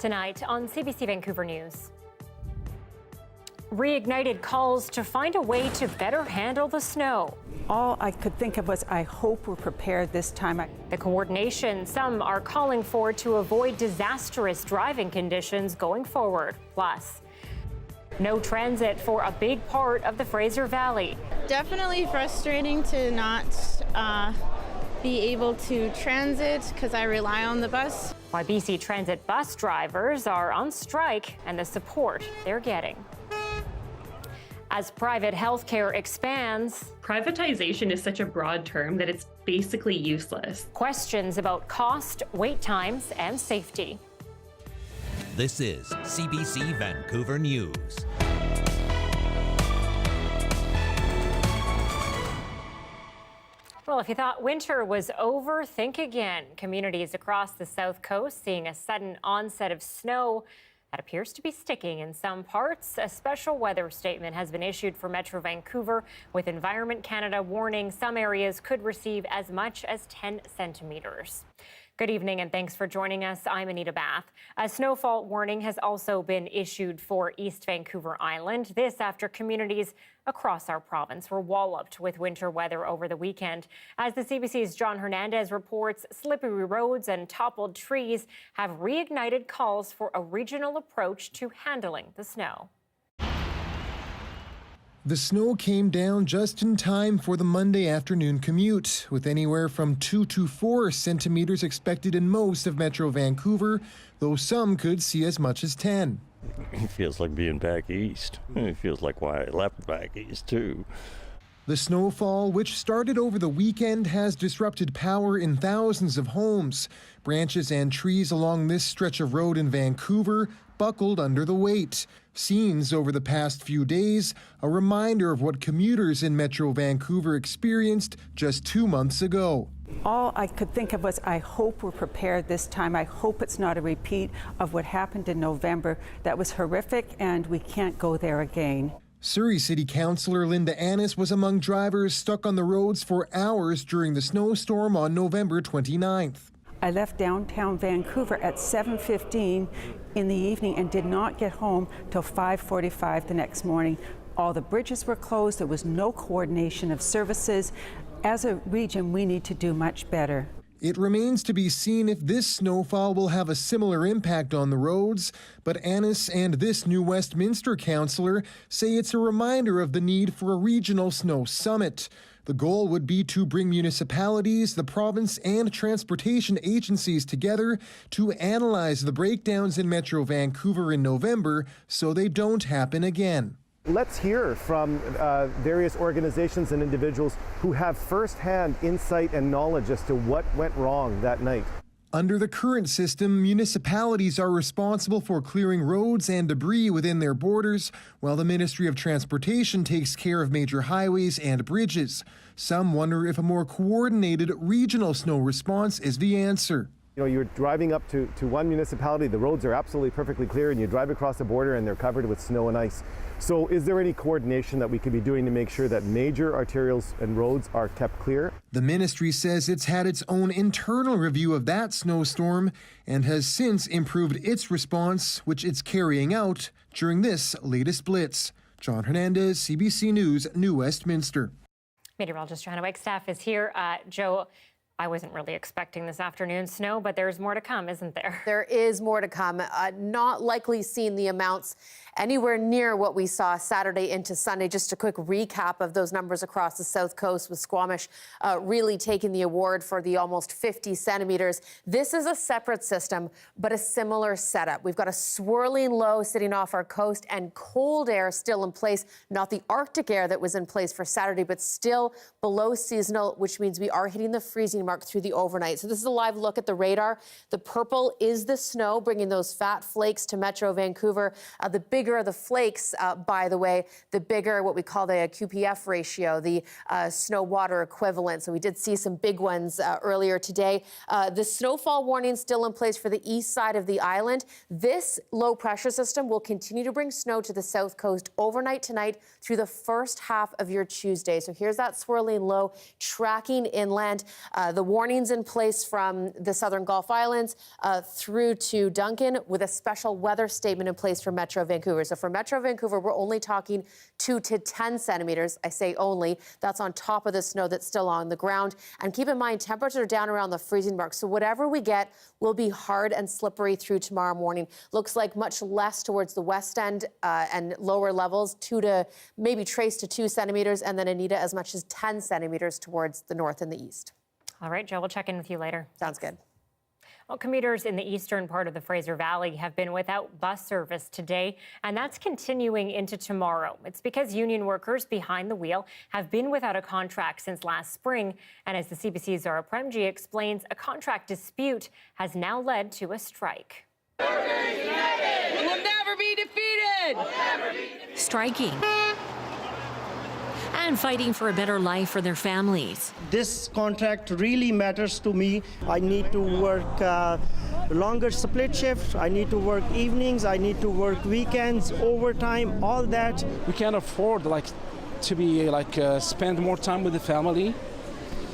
Tonight on CBC Vancouver News. Reignited calls to find a way to better handle the snow. All I could think of was, I hope we're prepared this time. The coordination some are calling for to avoid disastrous driving conditions going forward. Plus, no transit for a big part of the Fraser Valley. Definitely frustrating to not be able to transit because I rely on the bus. Why BC Transit bus drivers are on strike and the support they're getting. As private healthcare expands, privatization is such a broad term that it's basically useless. Questions about cost, wait times, and safety. This is CBC Vancouver News. Well, if you thought winter was over, think again. Communities across the South Coast seeing a sudden onset of snow that appears to be sticking in some parts. A special weather statement has been issued for Metro Vancouver, with Environment Canada warning some areas could receive as much as 10 centimeters. Good evening and thanks for joining us. I'm Anita Bathe. A snowfall warning has also been issued for East Vancouver Island. This after communities across our province were walloped with winter weather over the weekend. As the CBC's John Hernandez reports, slippery roads and toppled trees have reignited calls for a regional approach to handling the snow. The snow came down just in time for the Monday afternoon commute, with anywhere from 2 to 4 centimeters expected in most of Metro Vancouver, though some could see as much as 10. It feels like being back east. It feels like why I left back east, too. The snowfall, which started over the weekend, has disrupted power in thousands of homes. Branches and trees along this stretch of road in Vancouver buckled under the weight. Scenes over the past few days, a reminder of what commuters in Metro Vancouver experienced just 2 months ago. All I could think of was, I hope we're prepared this time. I hope it's not a repeat of what happened in November. That was horrific, and we can't go there again. Surrey City Councillor Linda Annis was among drivers stuck on the roads for hours during the snowstorm on November 29th. I left downtown Vancouver at 7:15 in the evening and did not get home till 5:45 the next morning. All the bridges were closed. There was no coordination of services. As a region, we need to do much better. It remains to be seen if this snowfall will have a similar impact on the roads, but Annis and this new Westminster councillor say it's a reminder of the need for a regional snow summit. The goal would be to bring municipalities, the province, and transportation agencies together to analyze the breakdowns in Metro Vancouver in November so they don't happen again. Let's hear from various organizations and individuals who have first-hand insight and knowledge as to what went wrong that night. Under the current system, municipalities are responsible for clearing roads and debris within their borders, while the Ministry of Transportation takes care of major highways and bridges. Some wonder if a more coordinated regional snow response is the answer. You know, you're driving up to one municipality, the roads are absolutely perfectly clear, and you drive across the border and they're covered with snow and ice. So is there any coordination that we could be doing to make sure that major arterials and roads are kept clear? The ministry says it's had its own internal review of that snowstorm and has since improved its response, which it's carrying out during this latest blitz. John Hernandez, CBC News, New Westminster. Meteorologist Johanna Wagstaffe is here. Joe, I wasn't really expecting this afternoon snow, but there's more to come, isn't there? There is more to come. Not likely seeing the amounts anywhere near what we saw Saturday into Sunday. Just a quick recap of those numbers across the South Coast, with Squamish really taking the award for the almost 50 centimeters. This is a separate system, but a similar setup. We've got a swirling low sitting off our coast and cold air still in place. Not the Arctic air that was in place for Saturday, but still below seasonal, which means we are hitting the freezing mark through the overnight. So this is a live look at the radar. The purple is the snow, bringing those fat flakes to Metro Vancouver. The bigger the flakes, by the way, the bigger what we call the QPF ratio, the snow water equivalent. So we did see some big ones earlier today. The snowfall warning still in place for the east side of the island. This low pressure system will continue to bring snow to the south coast overnight tonight through the first half of your Tuesday. So here's that swirling low tracking inland. The The warnings in place from the southern Gulf Islands through to Duncan, with a special weather statement in place for Metro Vancouver. So for Metro Vancouver, we're only talking 2 to 10 centimeters. I say only. That's on top of the snow that's still on the ground. And keep in mind, temperatures are down around the freezing mark. So whatever we get will be hard and slippery through tomorrow morning. Looks like much less towards the west end and lower levels, 2 to maybe trace to 2 centimeters, and then Anita, as much as 10 centimeters towards the north and the east. All right, Joe, we'll check in with you later. Sounds good. Well, commuters in the eastern part of the Fraser Valley have been without bus service today, and that's continuing into tomorrow. It's because union workers behind the wheel have been without a contract since last spring. And as the CBC's Zara Premji explains, a contract dispute has now led to a strike. We will never be defeated! Striking and fighting for a better life for their families. This contract really matters to me. I need to work longer split shifts. I need to work evenings. I need to work weekends, overtime, all that. We can't afford to be spend more time with the family,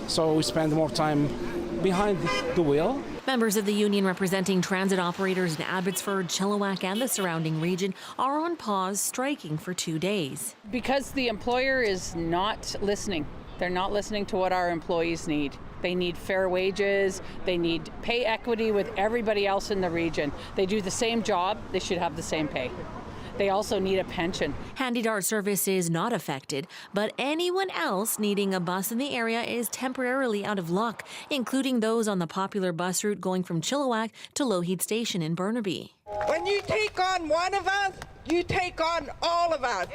so we spend more time behind the wheel. Members of the union representing transit operators in Abbotsford, Chilliwack and the surrounding region are on pause, striking for 2 days. Because the employer is not listening. They're not listening to what our employees need. They need fair wages. They need pay equity with everybody else in the region. They do the same job. They should have the same pay. They also need a pension. Handy Dart service is not affected, but anyone else needing a bus in the area is temporarily out of luck, including those on the popular bus route going from Chilliwack to Lougheed Station in Burnaby. When you take on one of us, you take on all of us.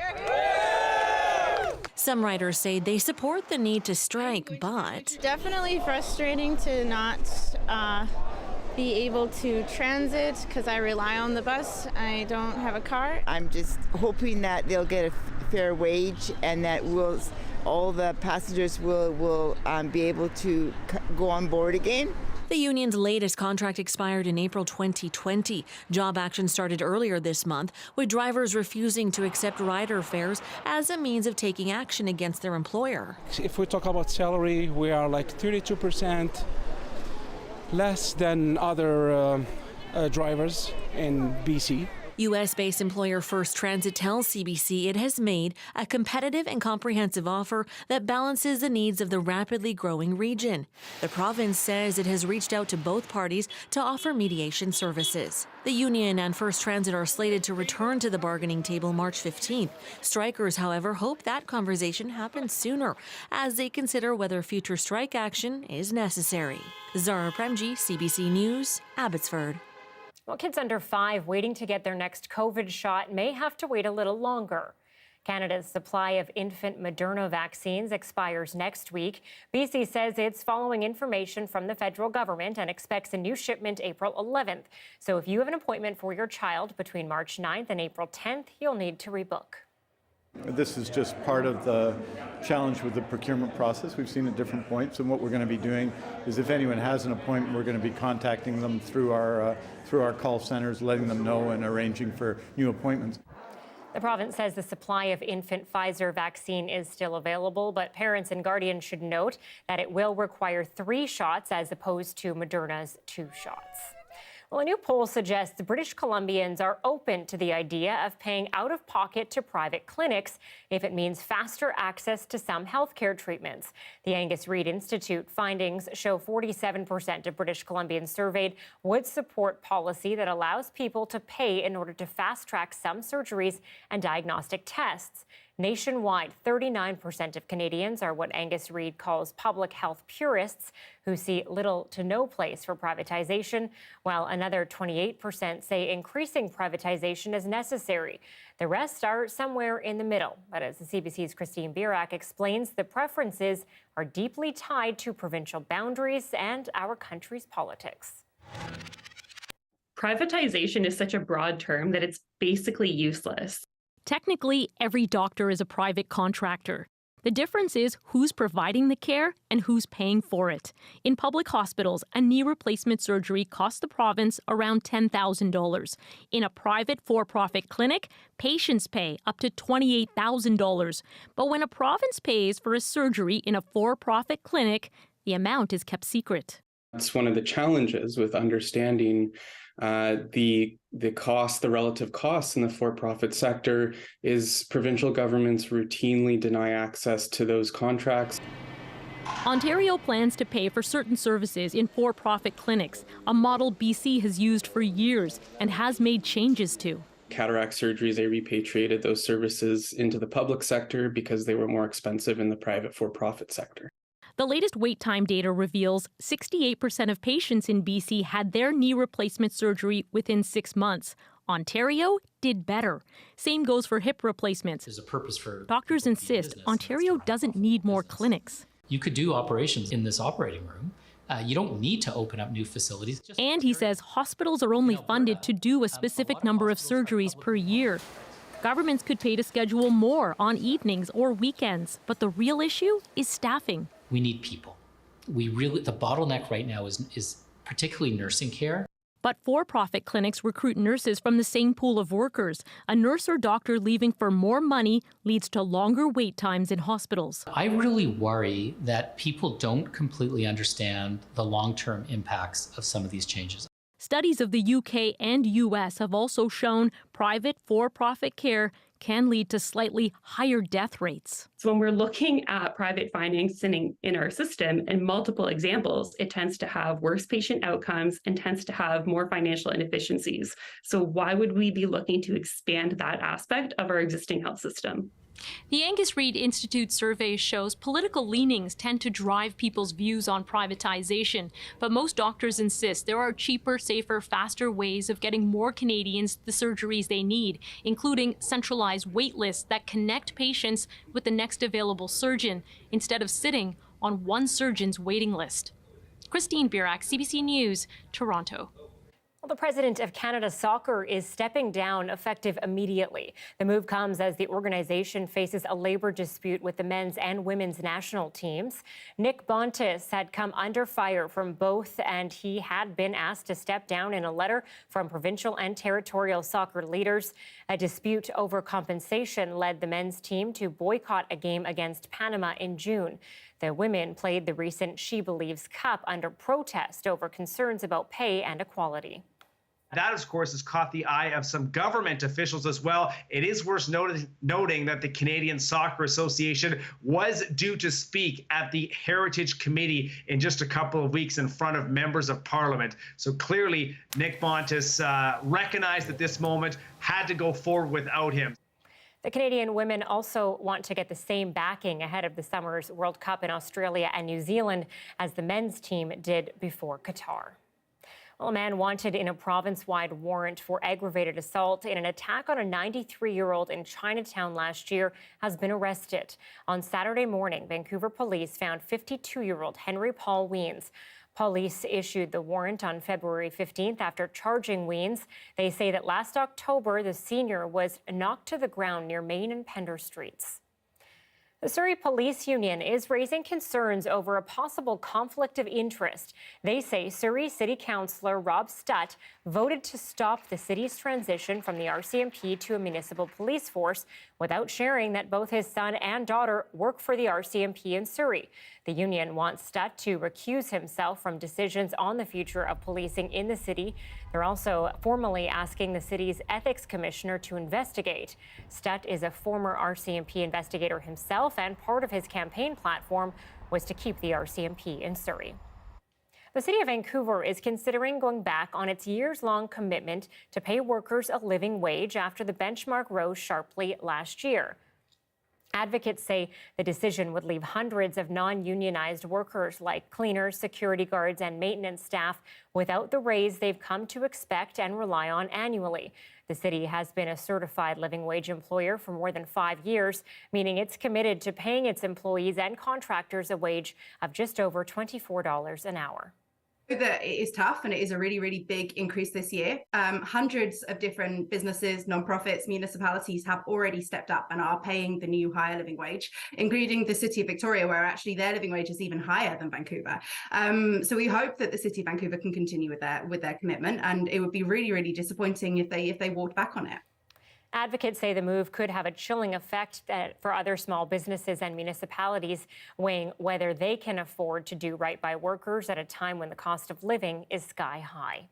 Some riders say they support the need to strike, but Definitely frustrating to not be able to transit because I rely on the bus. I don't have a car. I'm just hoping that they'll get a fair wage and that all the passengers will be able to go on board again. the union's latest contract expired in April 2020. Job action started earlier this month, with drivers refusing to accept rider fares as a means of taking action against their employer. If we talk about salary, we are like 32% less than other drivers in BC. U.S.-based employer First Transit tells CBC it has made a competitive and comprehensive offer that balances the needs of the rapidly growing region. The province says it has reached out to both parties to offer mediation services. The union and First Transit are slated to return to the bargaining table March 15th. Strikers, however, hope that conversation happens sooner as they consider whether future strike action is necessary. Zara Premji, CBC News, Abbotsford. Well, kids under 5 waiting to get their next COVID shot may have to wait a little longer. Canada's supply of infant Moderna vaccines expires next week. BC says it's following information from the federal government and expects a new shipment April 11th. So if you have an appointment for your child between March 9th and April 10th, you'll need to rebook. This is just part of the challenge with the procurement process. We've seen at different points, and what we're going to be doing is if anyone has an appointment, we're going to be contacting them through our call centers, letting them know and arranging for new appointments. The province says the supply of infant Pfizer vaccine is still available, but parents and guardians should note that it will require 3 shots as opposed to Moderna's 2 shots. Well, a new poll suggests British Columbians are open to the idea of paying out of pocket to private clinics if it means faster access to some healthcare treatments. The Angus Reid Institute findings show 47% of British Columbians surveyed would support policy that allows people to pay in order to fast-track some surgeries and diagnostic tests. Nationwide, 39% of Canadians are what Angus Reid calls public health purists, who see little to no place for privatization, while another 28% say increasing privatization is necessary. The rest are somewhere in the middle. But as the CBC's Christine Birak explains, the preferences are deeply tied to provincial boundaries and our country's politics. Privatization is such a broad term that it's basically useless. Technically, every doctor is a private contractor. The difference is who's providing the care and who's paying for it. In public hospitals, a knee replacement surgery costs the province around $10,000. In a private for-profit clinic, patients pay up to $28,000. But when a province pays for a surgery in a for-profit clinic, The amount is kept secret. It's one of the challenges with understanding the cost, the relative costs in the for-profit sector is provincial governments routinely deny access to those contracts. Ontario plans to pay for certain services in for-profit clinics, a model BC has used for years and has made changes to. Cataract surgeries, they repatriated those services into the public sector because they were more expensive in the private for-profit sector. The latest wait time data reveals 68% of patients in BC had their knee replacement surgery within 6 months. Ontario did better. Same goes for hip replacements. There's a purpose for doctors insist Ontario doesn't need more clinics. You could do operations in this operating room. You don't need to open up new facilities. And he says hospitals are only funded to do a specific number of surgeries per year. Governments could pay to schedule more on evenings or weekends, but the real issue is staffing. We need people. The bottleneck right now is particularly nursing care. But for-profit clinics recruit nurses from the same pool of workers. A nurse or doctor leaving for more money leads to longer wait times in hospitals. I really worry that people don't completely understand the long-term impacts of some of these changes. Studies of the UK and US have also shown private for-profit care can lead to slightly higher death rates. So when we're looking at private financing in our system, in multiple examples, it tends to have worse patient outcomes and tends to have more financial inefficiencies. So why would we be looking to expand that aspect of our existing health system? The Angus Reid Institute survey shows political leanings tend to drive people's views on privatization, but most doctors insist there are cheaper, safer, faster ways of getting more Canadians the surgeries they need, including centralized wait lists that connect patients with the next available surgeon instead of sitting on one surgeon's waiting list. Christine Birak, CBC News, Toronto. Well, the president of Canada Soccer is stepping down effective immediately. The move comes as the organization faces a labor dispute with the men's and women's national teams. Nick Bontis had come under fire from both, and he had been asked to step down in a letter from provincial and territorial soccer leaders. A dispute over compensation led the men's team to boycott a game against Panama in June. The women played the recent She Believes Cup under protest over concerns about pay and equality. That, of course, has caught the eye of some government officials as well. It is worth noting that the Canadian Soccer Association was due to speak at the Heritage Committee in just a couple of weeks in front of members of Parliament. So clearly, Nick Bontis recognized that this moment had to go forward without him. The Canadian women also want to get the same backing ahead of the summer's World Cup in Australia and New Zealand as the men's team did before Qatar. Well, a man wanted in a province-wide warrant for aggravated assault in an attack on a 93-year-old in Chinatown last year has been arrested. On Saturday morning, Vancouver police found 52-year-old Henry Paul Weens. Police issued the warrant on February 15th after charging Weens. They say that last October, the senior was knocked to the ground near Main and Pender Streets. The Surrey Police Union is raising concerns over a possible conflict of interest. They say Surrey City Councillor Rob Stutt voted to stop the city's transition from the RCMP to a municipal police force without sharing that both his son and daughter work for the RCMP in Surrey. The union wants Stutt to recuse himself from decisions on the future of policing in the city. They're also formally asking the city's ethics commissioner to investigate. Stutt is a former RCMP investigator himself, and part of his campaign platform was to keep the RCMP in Surrey. The City of Vancouver is considering going back on its years-long commitment to pay workers a living wage after the benchmark rose sharply last year. Advocates say the decision would leave hundreds of non-unionized workers like cleaners, security guards, and maintenance staff without the raise they've come to expect and rely on annually. The city has been a certified living wage employer for more than 5 years, meaning it's committed to paying its employees and contractors a wage of just over $24 an hour. That it is tough and it is a really, really big increase this year. Hundreds of different businesses, nonprofits, municipalities have already stepped up and are paying the new higher living wage, including the City of Victoria, where actually their living wage is even higher than Vancouver. So we hope that the City of Vancouver can continue with their commitment, and it would be really, really disappointing if they walked back on it. Advocates say the move could have a chilling effect for other small businesses and municipalities, weighing whether they can afford to do right by workers at a time when the cost of living is sky high.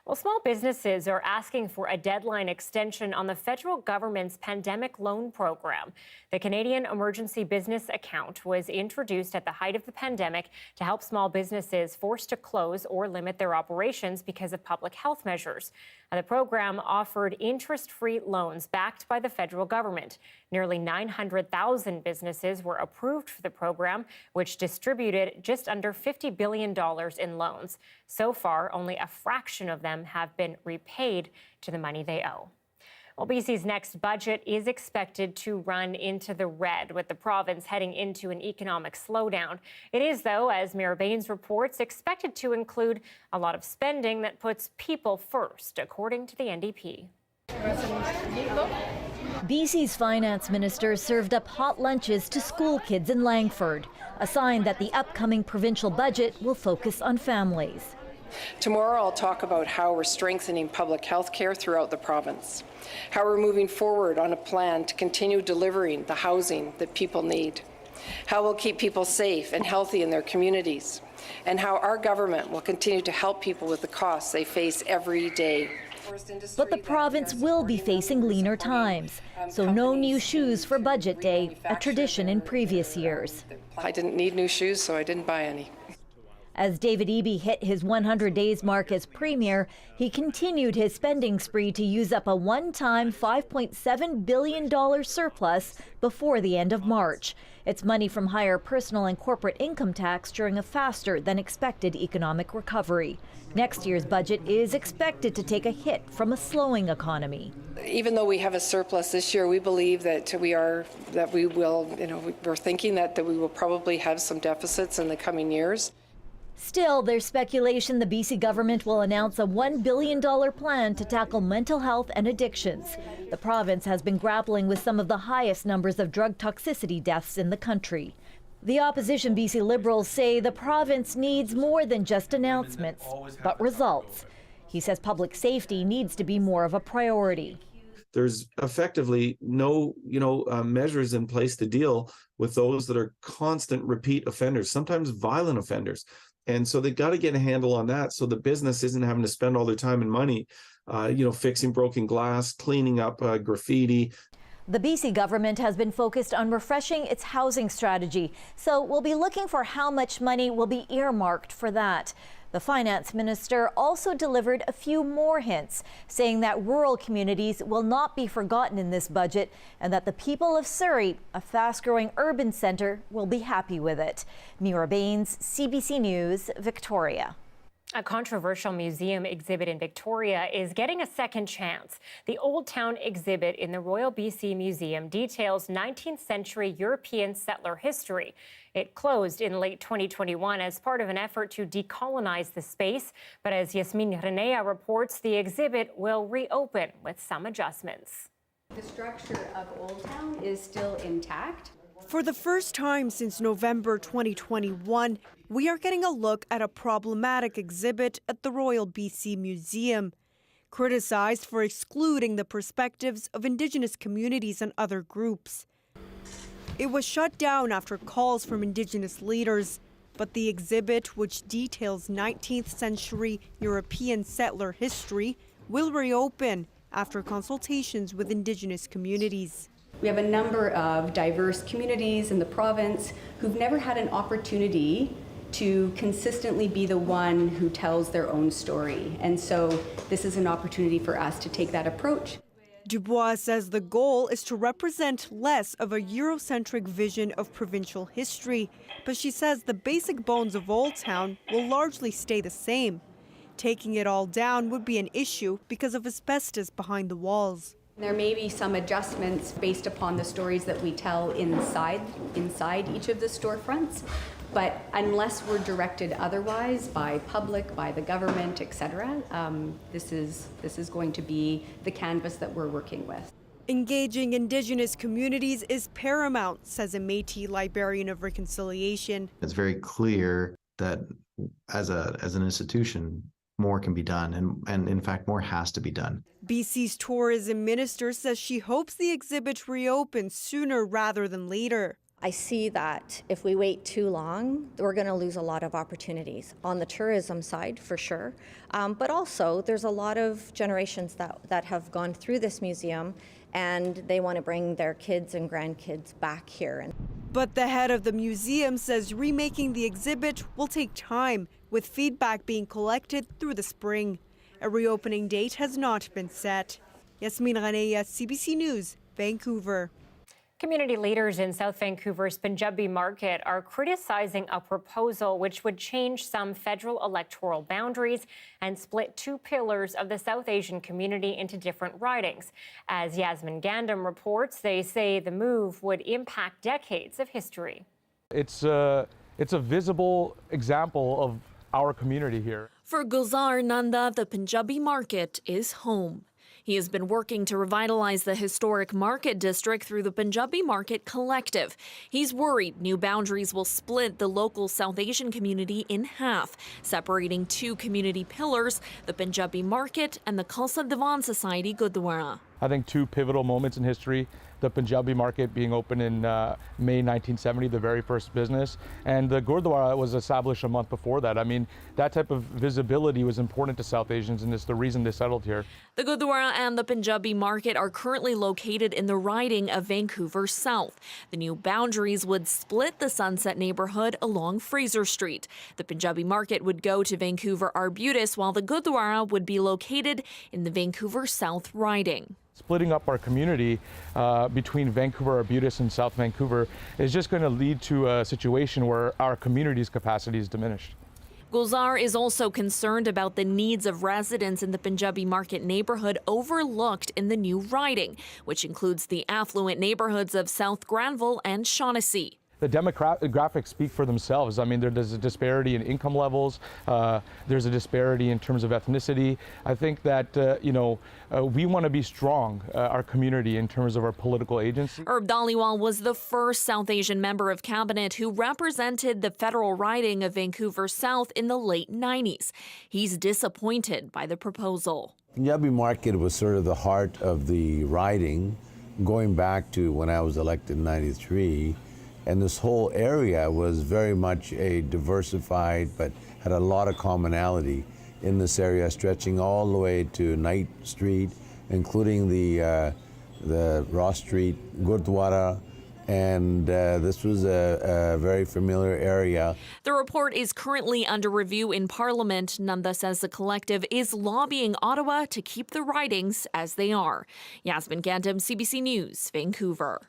Well, small businesses are asking for a deadline extension on the federal government's pandemic loan program. The Canadian Emergency Business Account was introduced at the height of the pandemic to help small businesses forced to close or limit their operations because of public health measures. The program offered interest-free loans backed by the federal government. Nearly 900,000 businesses were approved for the program, which distributed just under $50 billion in loans. So far, only a fraction of them have been repaid to the money they owe. Well, BC's next budget is expected to run into the red, with the province heading into an economic slowdown. It is, though, as Mayor Baines reports, expected to include a lot of spending that puts people first, according to the NDP. BC's finance minister served up hot lunches to school kids in Langford, a sign that the upcoming provincial budget will focus on families. Tomorrow I'll talk about how we're strengthening public health care throughout the province, how we're moving forward on a plan to continue delivering the housing that people need, how we'll keep people safe and healthy in their communities, and how our government will continue to help people with the costs they face every day. But the province will be facing leaner times, so no new shoes for Budget Day, a tradition in previous years. I didn't need new shoes, so I didn't buy any. As David Eby hit his 100 days mark as premier, he continued his spending spree to use up a one-time $5.7 billion surplus before the end of March. It's money from higher personal and corporate income tax during a faster than expected economic recovery. Next year's budget is expected to take a hit from a slowing economy. Even though we have a surplus this year, we believe that we're thinking that we will probably have some deficits in the coming years. Still, there's speculation the BC government will announce a $1 billion plan to tackle mental health and addictions. The province has been grappling with some of the highest numbers of drug toxicity deaths in the country. The opposition BC Liberals say the province needs more than just announcements, but results. He says public safety needs to be more of a priority. There's effectively no, measures in place to deal with those that are constant repeat offenders, sometimes violent offenders. And so they got to get a handle on that so the business isn't having to spend all their time and money, fixing broken glass, cleaning up graffiti. The BC government has been focused on refreshing its housing strategy, so we'll be looking for how much money will be earmarked for that. The finance minister also delivered a few more hints, saying that rural communities will not be forgotten in this budget and that the people of Surrey, a fast-growing urban centre, will be happy with it. Anita Bathe, CBC News, Victoria. A controversial museum exhibit in Victoria is getting a second chance. The Old Town exhibit in the Royal BC Museum details 19th century European settler history. It closed in late 2021 as part of an effort to decolonize the space. But as Yasmin Renea reports, the exhibit will reopen with some adjustments. The structure of Old Town is still intact. For the first time since November 2021, we are getting a look at a problematic exhibit at the Royal BC Museum. Criticized for excluding the perspectives of Indigenous communities and other groups. It was shut down after calls from Indigenous leaders, but the exhibit, which details 19th century European settler history, will reopen after consultations with Indigenous communities. We have a number of diverse communities in the province who've never had an opportunity to consistently be the one who tells their own story. And so this is an opportunity for us to take that approach. Dubois says the goal is to represent less of a Eurocentric vision of provincial history, but she says the basic bones of Old Town will largely stay the same. Taking it all down would be an issue because of asbestos behind the walls. There may be some adjustments based upon the stories that we tell inside each of the storefronts, but unless we're directed otherwise by public, by the government, etc., this is going to be the canvas that we're working with. Engaging Indigenous communities is paramount, says a Métis librarian of reconciliation. It's very clear that as an institution, more can be done, and in fact, more has to be done. BC's tourism minister says she hopes the exhibit reopens sooner rather than later. I see that if we wait too long, we're going to lose a lot of opportunities on the tourism side, for sure. But also, there's a lot of generations that have gone through this museum, and they want to bring their kids and grandkids back here. But the head of the museum says remaking the exhibit will take time, with feedback being collected through the spring. A reopening date has not been set. Yasmin Ghanaya, CBC News, Vancouver. Community leaders in South Vancouver's Punjabi market are criticizing a proposal which would change some federal electoral boundaries and split two pillars of the South Asian community into different ridings. As Yasmin Gandam reports, they say the move would impact decades of history. It's a visible example of our community here. For Gulzar Nanda, the Punjabi market is home. He has been working to revitalize the historic market district through the Punjabi Market Collective. He's worried new boundaries will split the local South Asian community in half, separating two community pillars, the Punjabi Market and the Khalsa Diwan Society Gurdwara. I think two pivotal moments in history, the Punjabi market being opened in May 1970, the very first business, and the Gurdwara was established a month before that. I mean, that type of visibility was important to South Asians, and it's the reason they settled here. The Gurdwara and the Punjabi market are currently located in the riding of Vancouver South. The new boundaries would split the Sunset neighborhood along Fraser Street. The Punjabi market would go to Vancouver Arbutus, while the Gurdwara would be located in the Vancouver South riding. Splitting up our community between Vancouver Arbutus and South Vancouver is just going to lead to a situation where our community's capacity is diminished. Gulzar is also concerned about the needs of residents in the Punjabi market neighborhood overlooked in the new riding, which includes the affluent neighborhoods of South Granville and Shaughnessy. The demographics speak for themselves. I mean, there's a disparity in income levels. There's a disparity in terms of ethnicity. I think that, we want to be strong, our community, in terms of our political agency. Herb Dhaliwal was the first South Asian member of cabinet who represented the federal riding of Vancouver South in the late 90s. He's disappointed by the proposal. Punjabi market was sort of the heart of the riding, going back to when I was elected in 93. And this whole area was very much a diversified, but had a lot of commonality in this area, stretching all the way to Knight Street, including the Ross Street, Gurdwara, and this was a very familiar area. The report is currently under review in Parliament. Nanda says the collective is lobbying Ottawa to keep the ridings as they are. Yasmin Gandam, CBC News, Vancouver.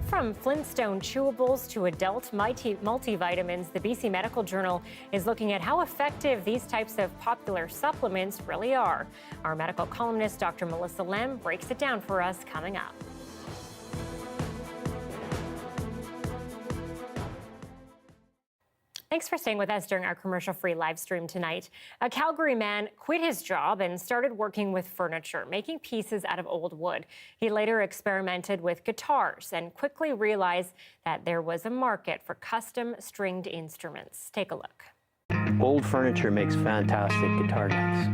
From Flintstone chewables to adult multivitamins, the BC Medical Journal is looking at how effective these types of popular supplements really are. Our medical columnist, Dr. Melissa Lem, breaks it down for us coming up. Thanks for staying with us during our commercial-free live stream tonight. A Calgary man quit his job and started working with furniture, making pieces out of old wood. He later experimented with guitars and quickly realized that there was a market for custom stringed instruments. Take a look. Old furniture makes fantastic guitar necks.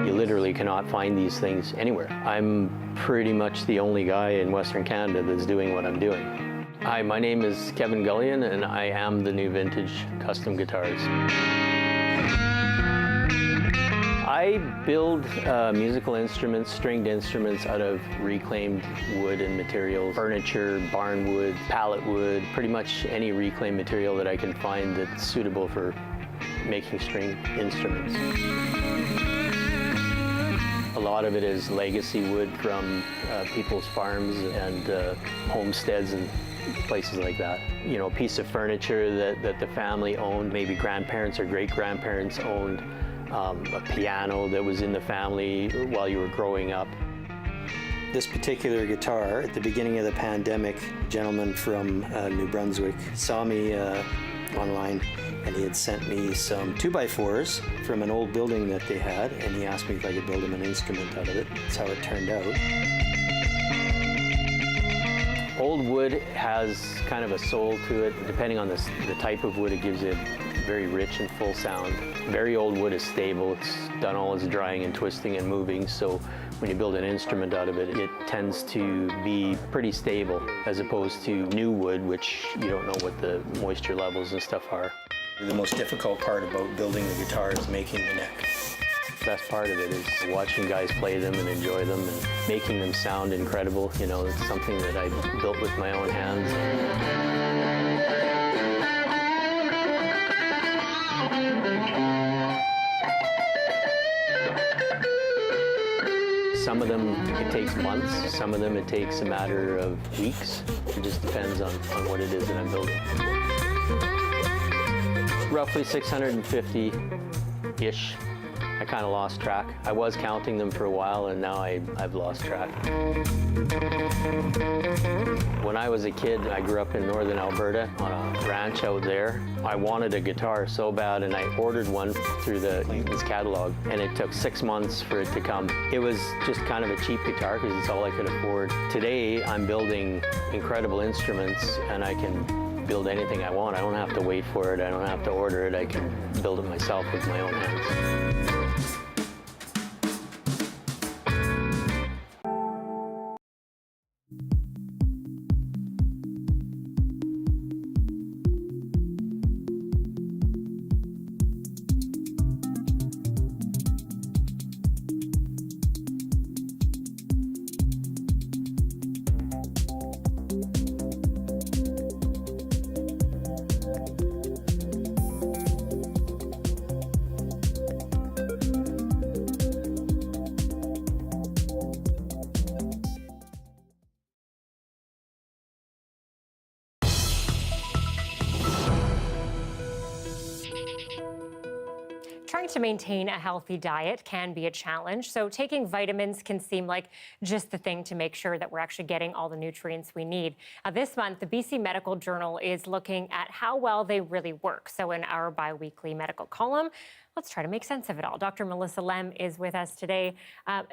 You literally cannot find these things anywhere. I'm pretty much the only guy in Western Canada that's doing what I'm doing. Hi, my name is Kevin Gullion, and I am the New Vintage Custom Guitars. I build musical instruments, stringed instruments out of reclaimed wood and materials, furniture, barn wood, pallet wood, pretty much any reclaimed material that I can find that's suitable for making string instruments. A lot of it is legacy wood from people's farms and homesteads and places like that. You know, a piece of furniture that the family owned, maybe grandparents or great-grandparents owned, a piano that was in the family while you were growing up. This particular guitar, at the beginning of the pandemic, a gentleman from New Brunswick saw me online, and he had sent me some 2x4s from an old building that they had, and he asked me if I could build him an instrument out of it. That's how it turned out. Old wood has kind of a soul to it. Depending on the type of wood, it gives it very rich and full sound. Very old wood is stable. It's done all its drying and twisting and moving, so when you build an instrument out of it, it tends to be pretty stable as opposed to new wood, which you don't know what the moisture levels and stuff are. The most difficult part about building the guitar is making the neck. The best part of it is watching guys play them and enjoy them and making them sound incredible. You know, it's something that I built with my own hands. Some of them it takes months, some of them it takes a matter of weeks. It just depends on what it is that I'm building. Roughly 650-ish. I kind of lost track. I was counting them for a while, and now I've lost track. When I was a kid, I grew up in northern Alberta on a ranch out there. I wanted a guitar so bad, and I ordered one through the Eaton's catalog, and it took 6 months for it to come. It was just kind of a cheap guitar because it's all I could afford. Today, I'm building incredible instruments, and I can build anything I want. I don't have to wait for it. I don't have to order it. I can build it myself with my own hands. Trying to maintain a healthy diet can be a challenge, so taking vitamins can seem like just the thing to make sure that we're actually getting all the nutrients we need. This month, the BC Medical Journal is looking at how well they really work. So in our bi-weekly medical column, let's try to make sense of it all. Dr. Melissa Lem is with us today.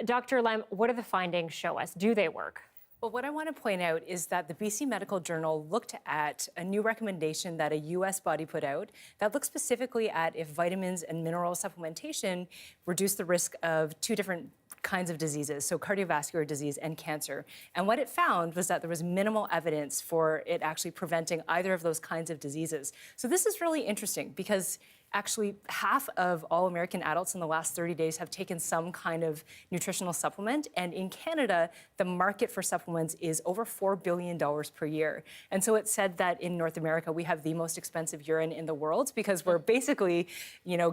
Dr. Lem, what do the findings show us? Do they work? Well, what I want to point out is that the BC Medical Journal looked at a new recommendation that a U.S. body put out that looked specifically at if vitamins and mineral supplementation reduce the risk of two different kinds of diseases, so cardiovascular disease and cancer. And what it found was that there was minimal evidence for it actually preventing either of those kinds of diseases. So this is really interesting because actually, half of all American adults in the last 30 days have taken some kind of nutritional supplement. And in Canada, the market for supplements is over $4 billion per year. And so it said that in North America, we have the most expensive urine in the world because we're basically,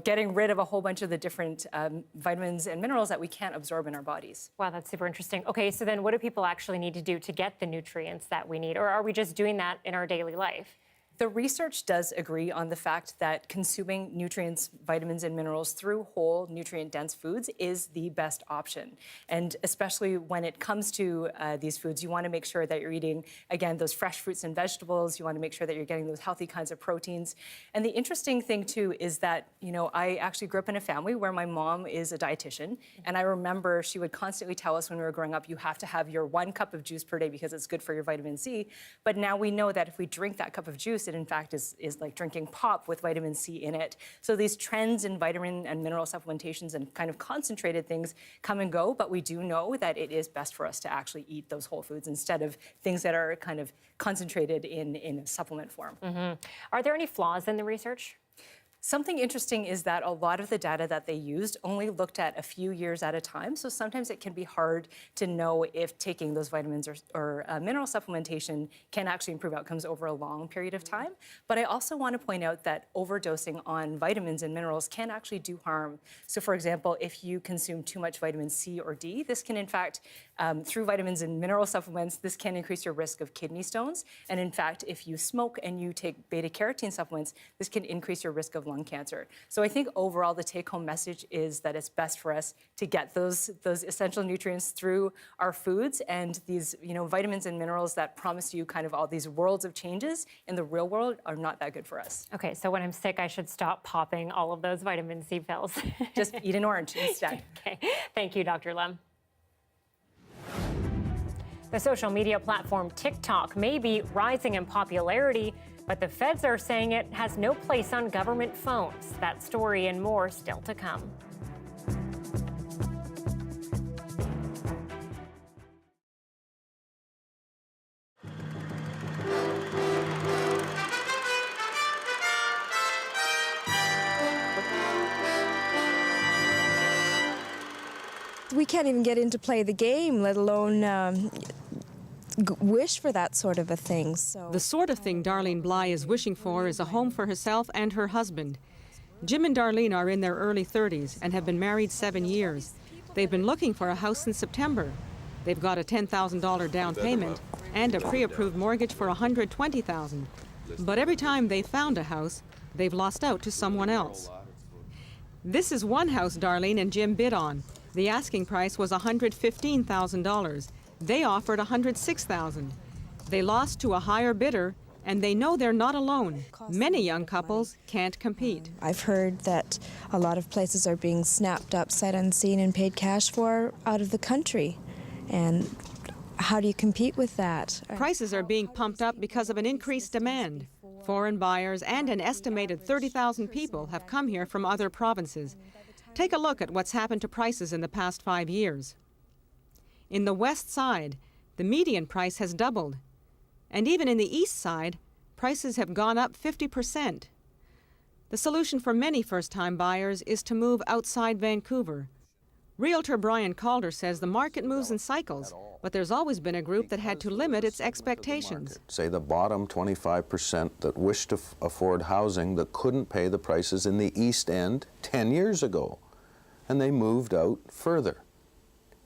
getting rid of a whole bunch of the different vitamins and minerals that we can't absorb in our bodies. Wow, that's super interesting. Okay, so then what do people actually need to do to get the nutrients that we need? Or are we just doing that in our daily life? The research does agree on the fact that consuming nutrients, vitamins, and minerals through whole, nutrient-dense foods is the best option. And especially when it comes to these foods, you want to make sure that you're eating, again, those fresh fruits and vegetables. You want to make sure that you're getting those healthy kinds of proteins. And the interesting thing, too, is that, I actually grew up in a family where my mom is a dietitian. And I remember she would constantly tell us when we were growing up, you have to have your 1 cup of juice per day because it's good for your vitamin C. But now we know that if we drink that cup of juice, it in fact is like drinking pop with vitamin C in it. So these trends in vitamin and mineral supplementations and kind of concentrated things come and go, but we do know that it is best for us to actually eat those whole foods instead of things that are kind of concentrated in a supplement form. Mm-hmm. Are there any flaws in the research? Something interesting is that a lot of the data that they used only looked at a few years at a time. So sometimes it can be hard to know if taking those vitamins or mineral supplementation can actually improve outcomes over a long period of time. But I also want to point out that overdosing on vitamins and minerals can actually do harm. So for example, if you consume too much vitamin C or D, this can in fact, through vitamins and mineral supplements, this can increase your risk of kidney stones. And in fact, if you smoke and you take beta-carotene supplements, this can increase your risk of lung cancer. So I think overall the take-home message is that it's best for us to get those essential nutrients through our foods, and these vitamins and minerals that promise you kind of all these worlds of changes in the real world are not that good for us. Okay, so when I'm sick, I should stop popping all of those vitamin C pills. Just eat an orange instead. Okay, thank you, Dr. Lem. The social media platform TikTok may be rising in popularity But the feds are saying it has no place on government phones. That story and more still to come. We can't even get in to play the game, let alone wish for that sort of a thing. So the sort of thing Darlene Bly is wishing for is a home for herself and her husband. Jim and Darlene are in their early 30s and have been married 7 years. They've been looking for a house since September. They've got a $10,000 down payment and a pre-approved mortgage for $120,000. But every time they've found a house, they've lost out to someone else. This is one house Darlene and Jim bid on. The asking price was $115,000. They offered $106,000. They lost to a higher bidder, and they know they're not alone. Many young couples can't compete. I've heard that a lot of places are being snapped up, sight unseen, and paid cash for out of the country. And how do you compete with that? Prices are being pumped up because of an increased demand. Foreign buyers and an estimated 30,000 people have come here from other provinces. Take a look at what's happened to prices in the past 5 years. In the west side, the median price has doubled. And even in the east side, prices have gone up 50%. The solution for many first-time buyers is to move outside Vancouver. Realtor Brian Calder says the market moves in cycles, but there's always been a group that had to limit its expectations. Say the bottom 25% that wished to afford housing that couldn't pay the prices in the East End 10 years ago, and they moved out further.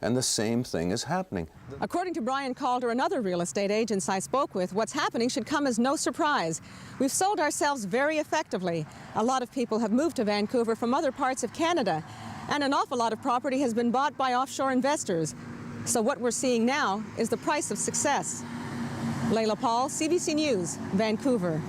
And the same thing is happening. According to Brian Calder and other real estate agents I spoke with, what's happening should come as no surprise. We've sold ourselves very effectively. A lot of people have moved to Vancouver from other parts of Canada, and an awful lot of property has been bought by offshore investors. So what we're seeing now is the price of success. Layla Paul, CBC News, Vancouver.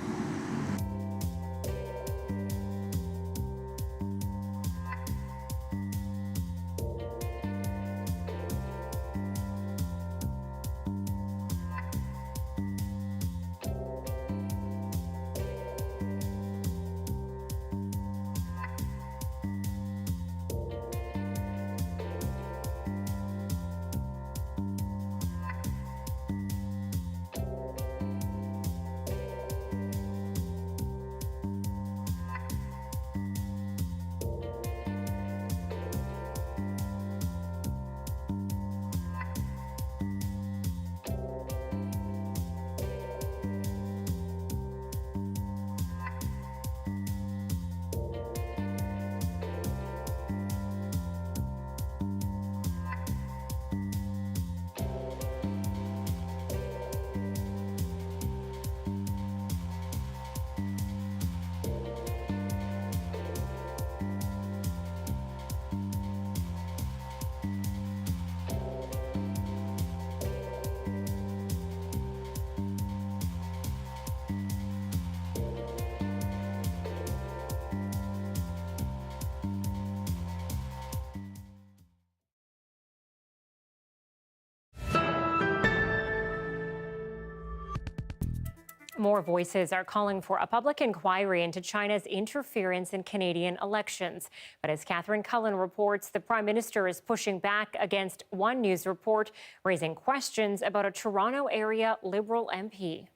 More voices are calling for a public inquiry into China's interference in Canadian elections. But as Catherine Cullen reports, the Prime Minister is pushing back against one news report, raising questions about a Toronto area Liberal MP.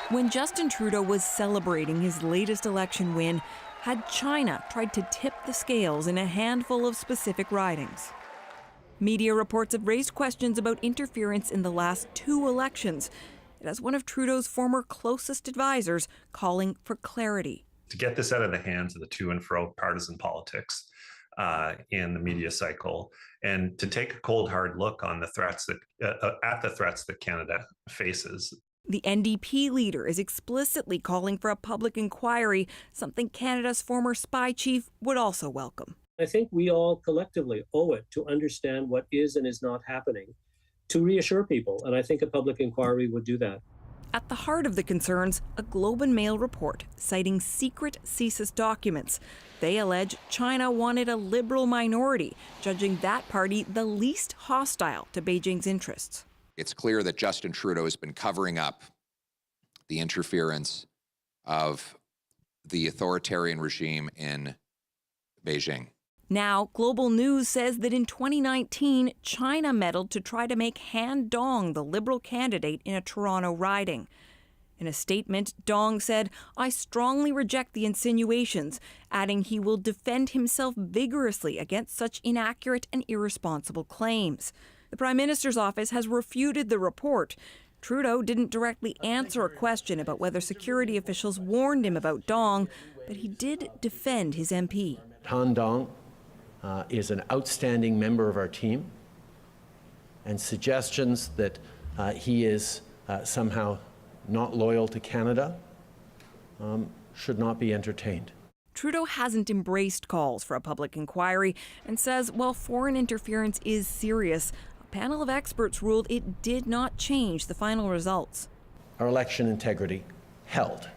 When Justin Trudeau was celebrating his latest election win, had China tried to tip the scales in a handful of specific ridings? Media reports have raised questions about interference in the last 2 elections. It has one of Trudeau's former closest advisors calling for clarity. To get this out of the hands of the to and fro partisan politics in the media cycle, and to take a cold hard look on the threats that Canada faces. The NDP leader is explicitly calling for a public inquiry, something Canada's former spy chief would also welcome. I think we all collectively owe it to understand what is and is not happening, to reassure people, and I think a public inquiry would do that. At the heart of the concerns, a Globe and Mail report citing secret CSIS documents. They allege China wanted a Liberal minority, judging that party the least hostile to Beijing's interests. It's clear that Justin Trudeau has been covering up the interference of the authoritarian regime in Beijing. Now, Global News says that in 2019, China meddled to try to make Han Dong the Liberal candidate in a Toronto riding. In a statement, Dong said, "I strongly reject the insinuations," adding he will defend himself vigorously against such inaccurate and irresponsible claims. The Prime Minister's office has refuted the report. Trudeau didn't directly answer a question about whether security officials warned him about Dong, but he did defend his MP. Han Dong is an outstanding member of our team, and suggestions that he is somehow not loyal to Canada should not be entertained. Trudeau hasn't embraced calls for a public inquiry and says while foreign interference is serious, a panel of experts ruled it did not change the final results. Our election integrity held.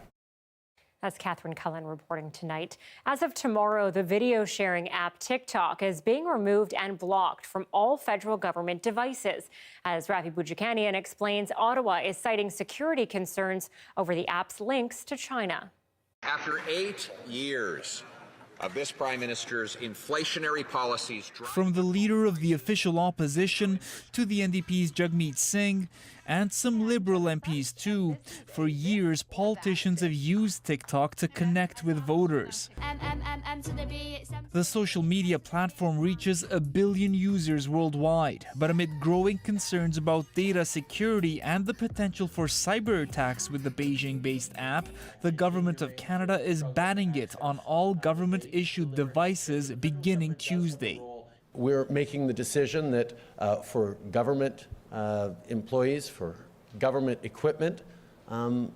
That's Catherine Cullen reporting tonight. As of tomorrow, the video sharing app TikTok is being removed and blocked from all federal government devices. As Rafi Boudjikanian explains, Ottawa is citing security concerns over the app's links to China. After 8 years of this Prime Minister's inflationary policies... From the leader of the official opposition to the NDP's Jagmeet Singh and some Liberal MPs too. For years, politicians have used TikTok to connect with voters. The social media platform reaches 1 billion users worldwide, but amid growing concerns about data security and the potential for cyber attacks with the Beijing-based app, the Government of Canada is banning it on all government-issued devices beginning Tuesday. We're making the decision that for government employees, for government equipment,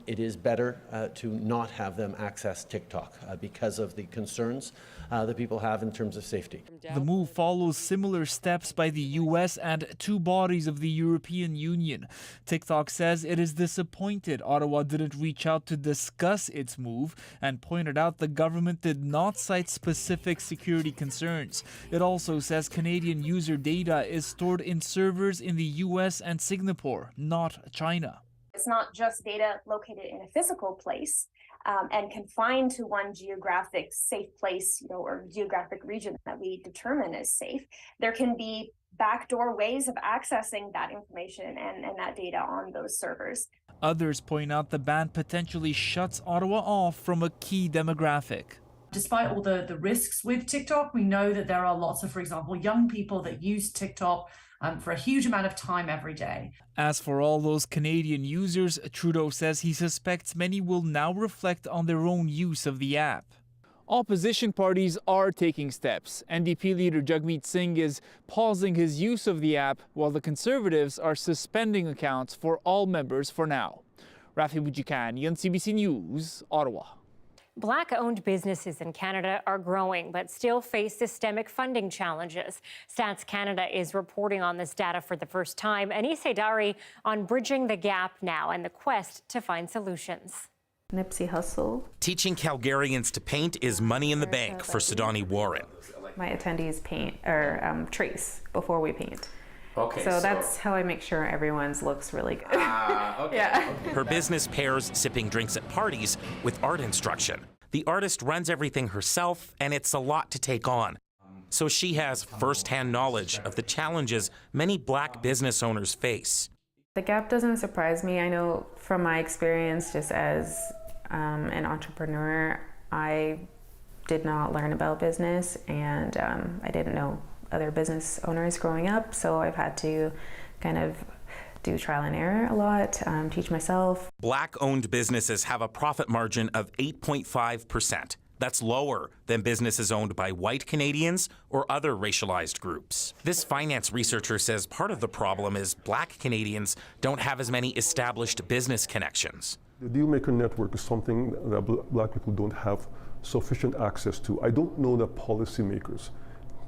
it is better to not have them access TikTok because of the concerns that people have in terms of safety. The move follows similar steps by the US and 2 bodies of the European Union. TikTok says it is disappointed Ottawa didn't reach out to discuss its move and pointed out the government did not cite specific security concerns. It also says Canadian user data is stored in servers in the US and Singapore, not China. It's not just data located in a physical place and confined to one geographic safe place, or geographic region that we determine as safe. There can be backdoor ways of accessing that information and that data on those servers. Others point out the ban potentially shuts Ottawa off from a key demographic. Despite all the risks with TikTok, we know that there are lots of, for example, young people that use TikTok for a huge amount of time every day. As for all those Canadian users, Trudeau says he suspects many will now reflect on their own use of the app. Opposition parties are taking steps. NDP leader Jagmeet Singh is pausing his use of the app, while the Conservatives are suspending accounts for all members for now. Rafi Boudjikanian, CBC News, Ottawa. Black-owned businesses in Canada are growing, but still face systemic funding challenges. Stats Canada is reporting on this data for the first time. Anita Bathe on bridging the gap now and the quest to find solutions. Nipsey Hussle. Teaching Calgarians to paint is money in the bank for Sidani Warren. My attendees paint or trace before we paint. Okay, so that's how I make sure everyone's looks really good. Okay. Yeah. Her business pairs sipping drinks at parties with art instruction. The artist runs everything herself, and it's a lot to take on. So she has first-hand knowledge of the challenges many Black business owners face. The gap doesn't surprise me. I know from my experience just as an entrepreneur, I did not learn about business, and I didn't know other business owners growing up, so I've had to kind of do trial and error a lot, teach myself. Black-owned businesses have a profit margin of 8.5%. That's lower than businesses owned by white Canadians or other racialized groups. This finance researcher says part of the problem is Black Canadians don't have as many established business connections. The dealmaker network is something that Black people don't have sufficient access to. I don't know that policymakers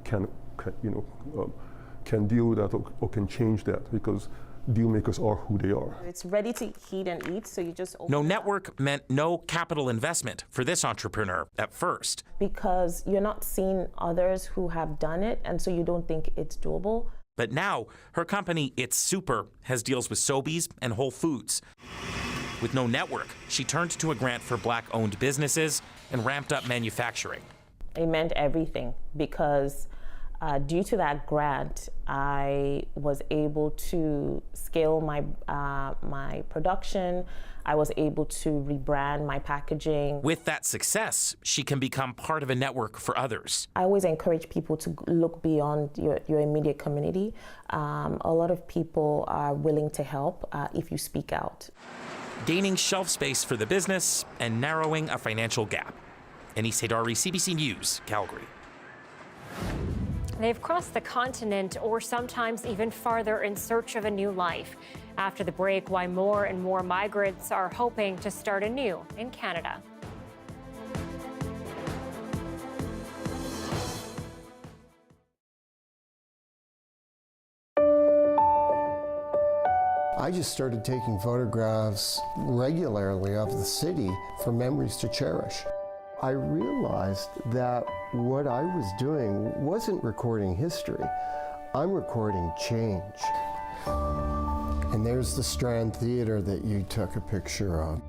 can deal with that or can change that, because deal makers are who they are. It's ready to heat and eat, so you just open No network meant no capital investment for this entrepreneur at first. Because you're not seeing others who have done it, and so you don't think it's doable. But now, her company, It's Super, has deals with Sobeys and Whole Foods. With no network, she turned to a grant for Black-owned businesses and ramped up manufacturing. It meant everything because due to that grant, I was able to scale my my production. I was able to rebrand my packaging. With that success, she can become part of a network for others. I always encourage people to look beyond your immediate community. A lot of people are willing to help if you speak out. Gaining shelf space for the business and narrowing a financial gap. Anis Haydari, CBC News, Calgary. They've crossed the continent or sometimes even farther in search of a new life. After the break, why more and more migrants are hoping to start anew in Canada. I just started taking photographs regularly of the city for memories to cherish. I realized that what I was doing wasn't recording history. I'm recording change. And there's the Strand Theatre that you took a picture of.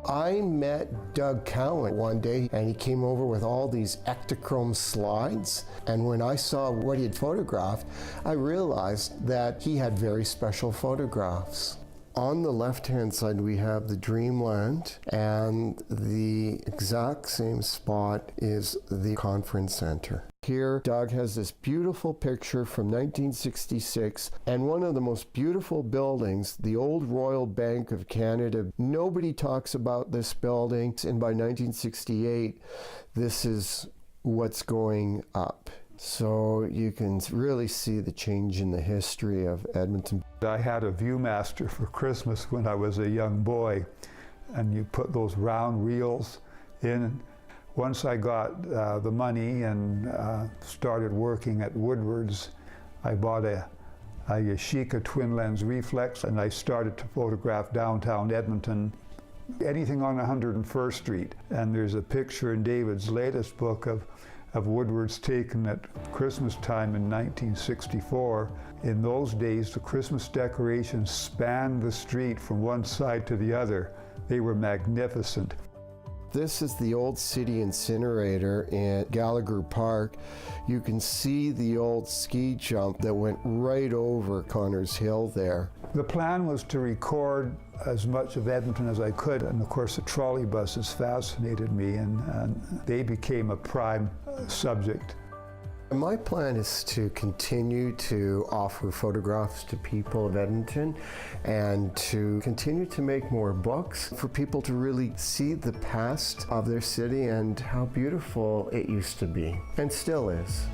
I met Doug Cowan one day, and he came over with all these Ektachrome slides. And when I saw what he had photographed, I realized that he had very special photographs. On the left-hand side, we have the Dreamland, and the exact same spot is the conference center. Here, Doug has this beautiful picture from 1966, and one of the most beautiful buildings, the old Royal Bank of Canada. Nobody talks about this building, and by 1968, this is what's going up. So you can really see the change in the history of Edmonton. I had a Viewmaster for Christmas when I was a young boy, and you put those round reels in. Once I got the money and started working at Woodward's, I bought a Yashica twin lens reflex, and I started to photograph downtown Edmonton, anything on 101st Street. And there's a picture in David's latest book of Woodward's taken at Christmas time in 1964. In those days, the Christmas decorations spanned the street from one side to the other. They were magnificent. This is the old city incinerator in Gallagher Park. You can see the old ski jump that went right over Connors Hill there. The plan was to record as much of Edmonton as I could, and of course the trolley buses fascinated me, and they became a prime subject. My plan is to continue to offer photographs to people of Edmonton and to continue to make more books for people to really see the past of their city and how beautiful it used to be and still is.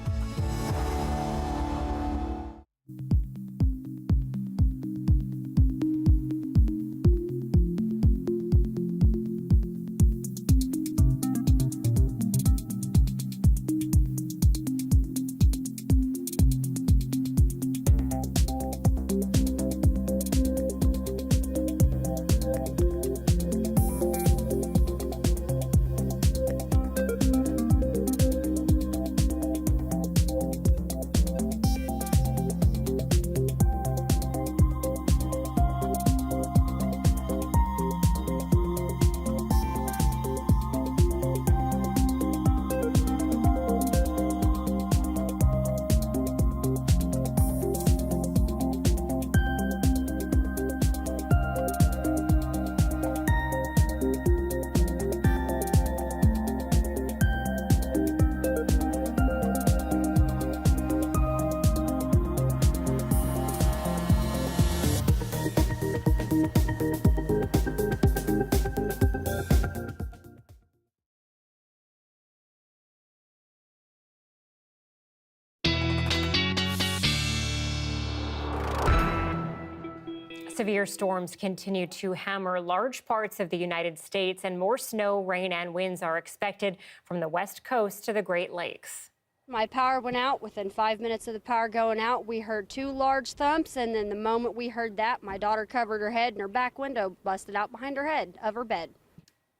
Severe storms continue to hammer large parts of the United States, and more snow, rain, and winds are expected from the West Coast to the Great Lakes. My power went out. Within 5 minutes of the power going out, we heard 2 large thumps, and then the moment we heard that, my daughter covered her head and her back window busted out behind her head of her bed.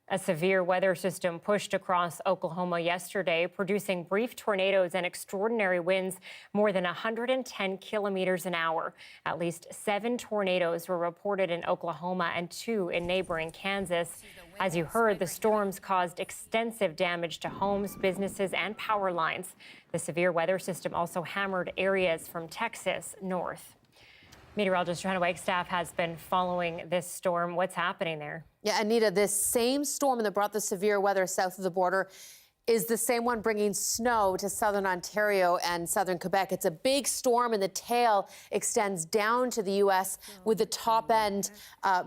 A severe weather system pushed across Oklahoma yesterday, producing brief tornadoes and extraordinary winds more than 110 kilometers an hour. At least 7 tornadoes were reported in Oklahoma and 2 in neighboring Kansas. As you heard, the storms caused extensive damage to homes, businesses, and power lines. The severe weather system also hammered areas from Texas north. Meteorologist Johanna Wagstaffe has been following this storm. What's happening there? Yeah, Anita, this same storm that brought the severe weather south of the border is the same one bringing snow to southern Ontario and southern Quebec. It's a big storm, and the tail extends down to the U.S., with the top end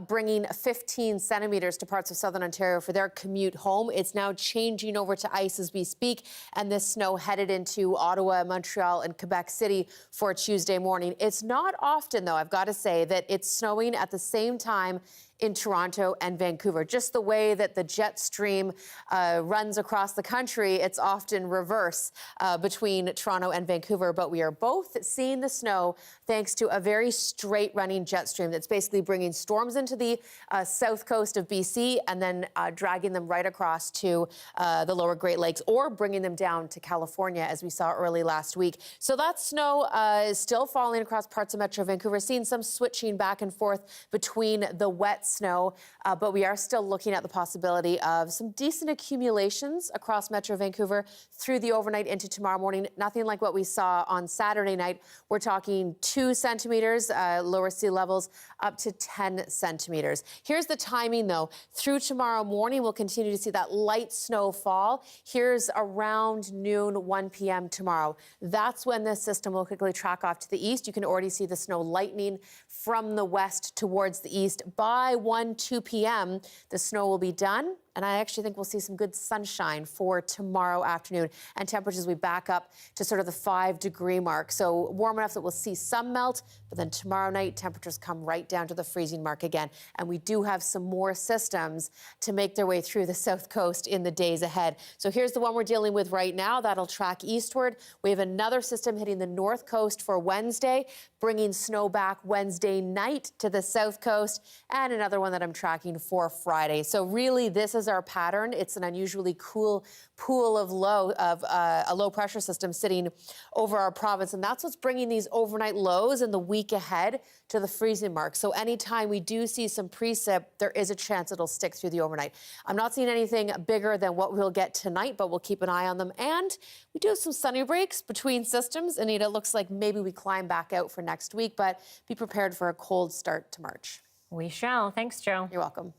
bringing 15 centimeters to parts of southern Ontario for their commute home. It's now changing over to ice as we speak, and this snow headed into Ottawa, Montreal, and Quebec City for Tuesday morning. It's not often, though, I've got to say, that it's snowing at the same time in Toronto and Vancouver. Just the way that the jet stream runs across the country, it's often reverse between Toronto and Vancouver. But we are both seeing the snow thanks to a very straight running jet stream that's basically bringing storms into the south coast of BC and then dragging them right across to the lower Great Lakes, or bringing them down to California, as we saw early last week. So that snow is still falling across parts of Metro Vancouver, seeing some switching back and forth between the wet snow, but we are still looking at the possibility of some decent accumulations across Metro Vancouver through the overnight into tomorrow morning. Nothing like what we saw on Saturday night. We're talking 2 centimeters, lower sea levels up to 10 centimeters. Here's the timing, though. Through tomorrow morning, we'll continue to see that light snow fall. Here's around noon, 1 p.m. tomorrow. That's when this system will quickly track off to the east. You can already see the snow lightening from the west towards the east. By 2 p.m., the snow will be done, and I actually think we'll see some good sunshine for tomorrow afternoon, and temperatures will be back up to sort of the 5-degree mark. So warm enough that we'll see some melt, but then tomorrow night, temperatures come right down to the freezing mark again. And we do have some more systems to make their way through the south coast in the days ahead. So here's the one we're dealing with right now. That'll track eastward. We have another system hitting the north coast for Wednesday, bringing snow back Wednesday night to the south coast, and another one that I'm tracking for Friday. So really, this is our pattern. It's an unusually cool pool of a low pressure system sitting over our province, and that's what's bringing these overnight lows in the week ahead to the freezing mark. So anytime we do see some precip, there is a chance it'll stick through the overnight. I'm not seeing anything bigger than what we'll get tonight, but we'll keep an eye on them. And we do have some sunny breaks between systems. Anita, it looks like maybe we climb back out for next week, but be prepared for a cold start to March. We shall. Thanks, Joe. You're welcome.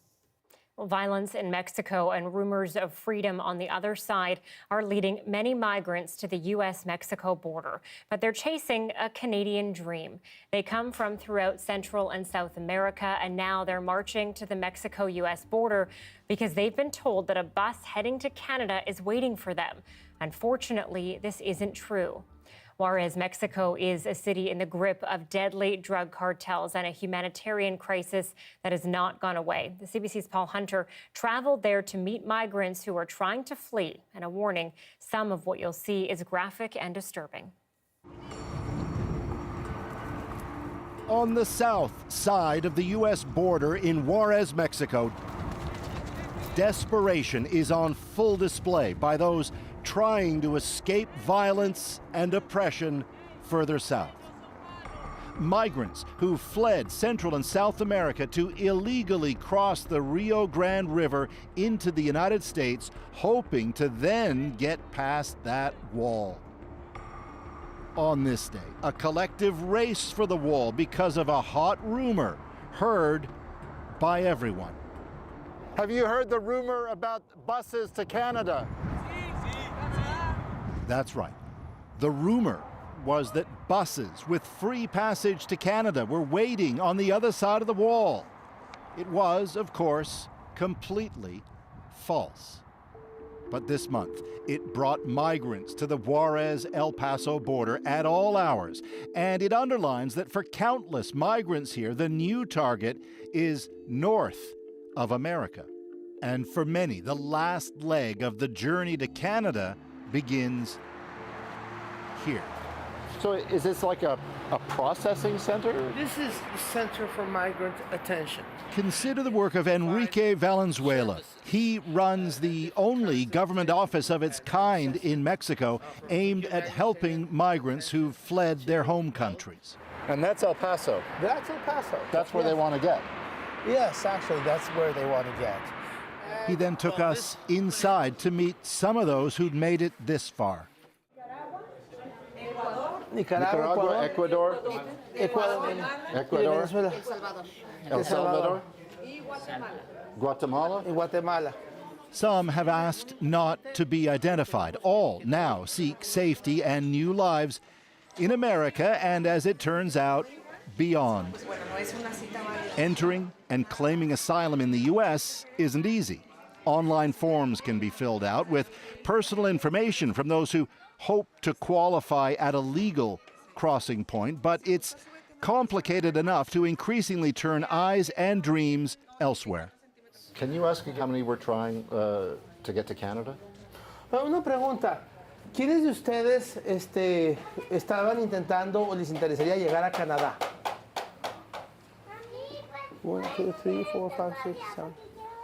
Well, violence in Mexico and rumors of freedom on the other side are leading many migrants to the U.S.-Mexico border. But they're chasing a Canadian dream. They come from throughout Central and South America, and now they're marching to the Mexico-U.S. border because they've been told that a bus heading to Canada is waiting for them. Unfortunately, this isn't true. Juarez, Mexico is a city in the grip of deadly drug cartels and a humanitarian crisis that has not gone away. The CBC's Paul Hunter traveled there to meet migrants who are trying to flee. And a warning, some of what you'll see is graphic and disturbing. On the south side of the U.S. border in Juarez, Mexico, desperation is on full display by those trying to escape violence and oppression further south. Migrants who fled Central and South America to illegally cross the Rio Grande River into the United States, hoping to then get past that wall. On this day, a collective race for the wall because of a hot rumor heard by everyone. Have you heard the rumor about buses to Canada? That's right. The rumor was that buses with free passage to Canada were waiting on the other side of the wall. It was, of course, completely false. But this month, it brought migrants to the Juarez-El Paso border at all hours. And it underlines that for countless migrants here, the new target is north of America. And for many, the last leg of the journey to Canada begins here. So is this like a processing center? This is the Center for Migrant Attention. Consider the work of Enrique Valenzuela. He runs the only government office of its kind in Mexico aimed at helping migrants who've fled their home countries. And that's El Paso. That's El Paso. That's where they want to get. Yes, actually, that's where they want to get. He then took us inside to meet some of those who'd made it this far. Nicaragua, Ecuador, Venezuela, El Salvador, Guatemala. Guatemala. Some have asked not to be identified. All now seek safety and new lives in America and, as it turns out, beyond. Entering and claiming asylum in the U.S. isn't easy. Online forms can be filled out with personal information from those who hope to qualify at a legal crossing point, but it's complicated enough to increasingly turn eyes and dreams elsewhere. Can you ask how many were trying to get to Canada? Una pregunta. ¿Quiénes de ustedes estaban intentando o les interesaría llegar a Canadá? 1, 2, 3, 4, 5, 6, 7.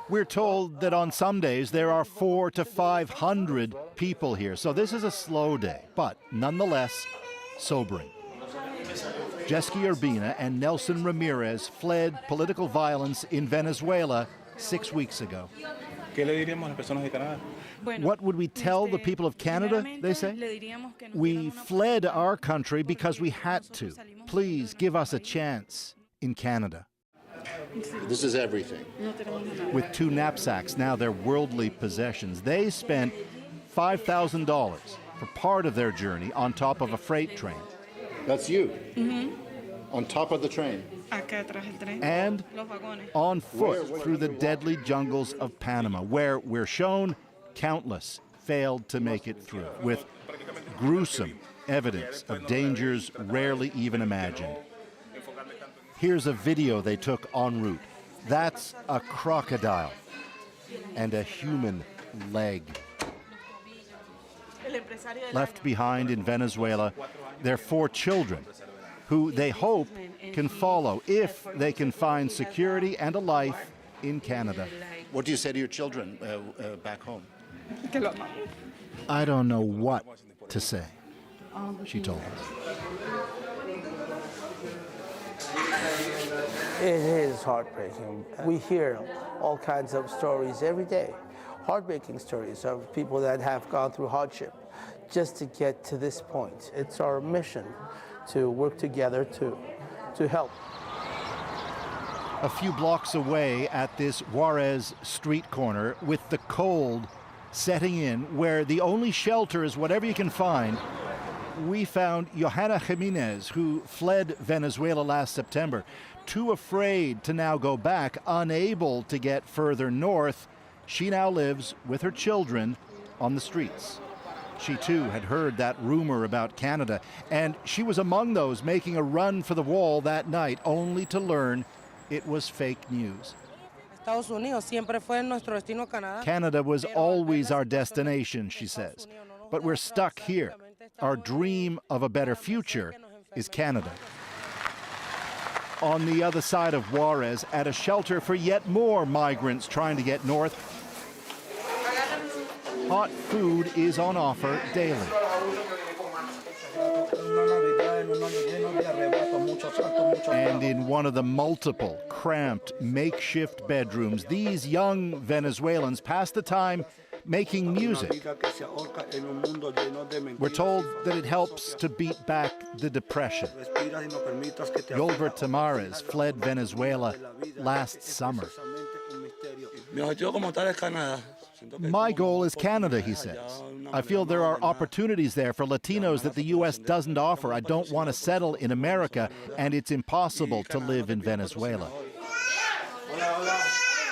We're told that on some days there are 400 to 500 people here, so this is a slow day, but nonetheless sobering. Jesky Urbina and Nelson Ramirez fled political violence in Venezuela 6 weeks ago. What would we tell the people of Canada, they say? We fled our country because we had to. Please give us a chance in Canada. This is everything. With 2 knapsacks, now their worldly possessions, they spent $5,000 for part of their journey on top of a freight train. That's you? On top of the train? And on foot through the deadly jungles of Panama, where we're shown countless failed to make it through, with gruesome evidence of dangers rarely even imagined. Here's a video they took en route. That's a crocodile and a human leg. Left behind in Venezuela, their 4 children, who they hope can follow if they can find security and a life in Canada. What do you say to your children back home? I don't know what to say, she told us. It is heartbreaking. We hear all kinds of stories every day, heartbreaking stories of people that have gone through hardship just to get to this point. It's our mission to work together to help. A few blocks away at this Juarez street corner, with the cold setting in, where the only shelter is whatever you can find, we found Johanna Jimenez, who fled Venezuela last September. Too afraid to now go back, unable to get further north, she now lives with her children on the streets. She too had heard that rumor about Canada, and she was among those making a run for the wall that night, only to learn it was fake news. Canada was always our destination, she says, but we're stuck here. Our dream of a better future is Canada. On the other side of Juarez, at a shelter for yet more migrants trying to get north, hot food is on offer daily. And in one of the multiple cramped makeshift bedrooms, these young Venezuelans pass the time making music. We're told that it helps to beat back the depression. Yolbert Tamares fled Venezuela last summer. My goal is Canada, he says. I feel there are opportunities there for Latinos that the U.S. doesn't offer. I don't want to settle in America, and it's impossible to live in Venezuela.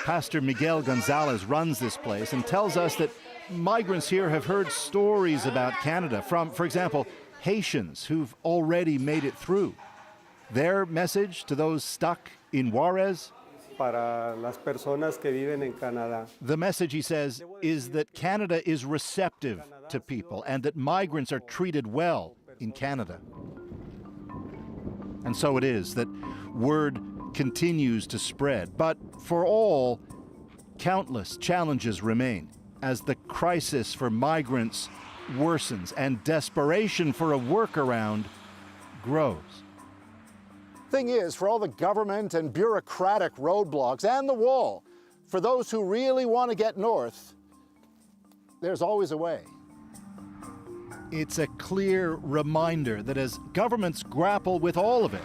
Pastor Miguel Gonzalez runs this place and tells us that migrants here have heard stories about Canada from, for example, Haitians who've already made it through. Their message to those stuck in Juarez? Para las personas que viven en Canadá. The message, he says, is that Canada is receptive to people and that migrants are treated well in Canada. And so it is that word continues to spread. But for all, countless challenges remain as the crisis for migrants worsens and desperation for a workaround grows. Thing is, for all the government and bureaucratic roadblocks and the wall, for those who really want to get north, there's always a way. It's a clear reminder that as governments grapple with all of it,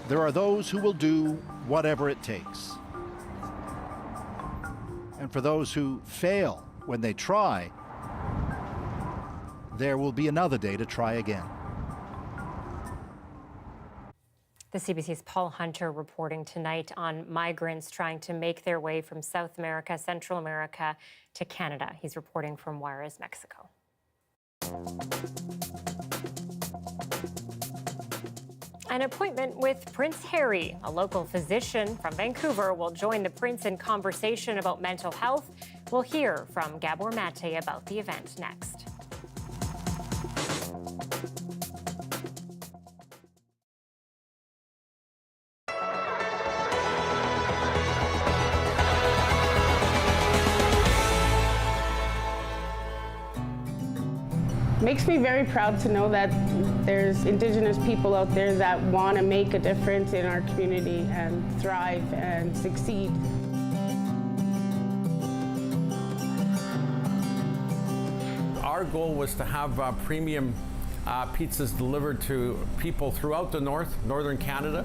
there are those who will do whatever it takes. And for those who fail when they try, there will be another day to try again. The CBC's Paul Hunter reporting tonight on migrants trying to make their way from South America, Central America to Canada. He's reporting from Juarez, Mexico. An appointment with Prince Harry, a local physician from Vancouver, will join the prince in conversation about mental health. We'll hear from Gabor Mate about the event next. Makes me very proud to know that there's Indigenous people out there that want to make a difference in our community and thrive and succeed. Our goal was to have premium pizzas delivered to people throughout the northern Canada,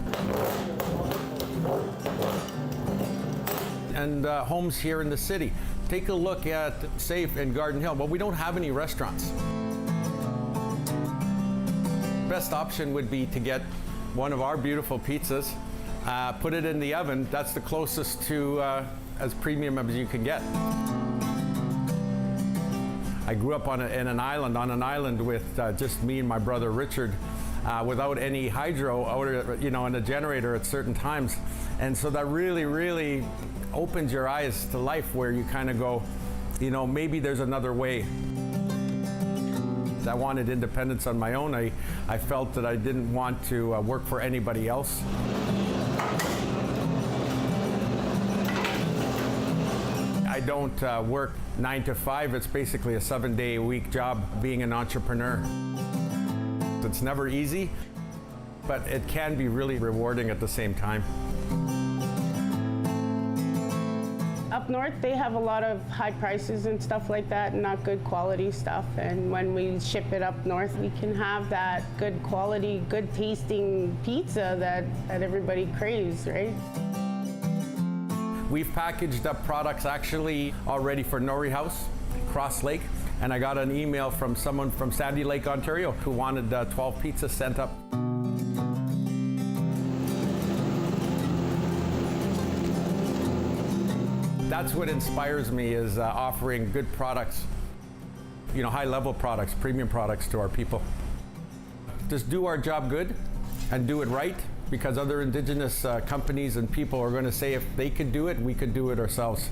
and homes here in the city. Take a look at Safe in Garden Hill. Well, we don't have any restaurants. Best option would be to get one of our beautiful pizzas, put it in the oven. That's the closest to as premium as you can get. I grew up on an island with just me and my brother Richard, without any hydro and a generator at certain times. And so that really opens your eyes to life, where you kind of go, maybe there's another way. I wanted independence on my own. I felt that I didn't want to work for anybody else. I don't work 9 to 5. It's basically a 7-day-a-week job being an entrepreneur. It's never easy, but it can be really rewarding at the same time. Up north, they have a lot of high prices and stuff like that, and not good quality stuff. And when we ship it up north, we can have that good quality, good tasting pizza that everybody craves, right? We've packaged up products actually already for Norrie House, Cross Lake, and I got an email from someone from Sandy Lake, Ontario, who wanted 12 pizzas sent up. That's what inspires me, is offering good products, high-level products, premium products to our people. Just do our job good and do it right, because other Indigenous companies and people are going to say if they could do it, we could do it ourselves.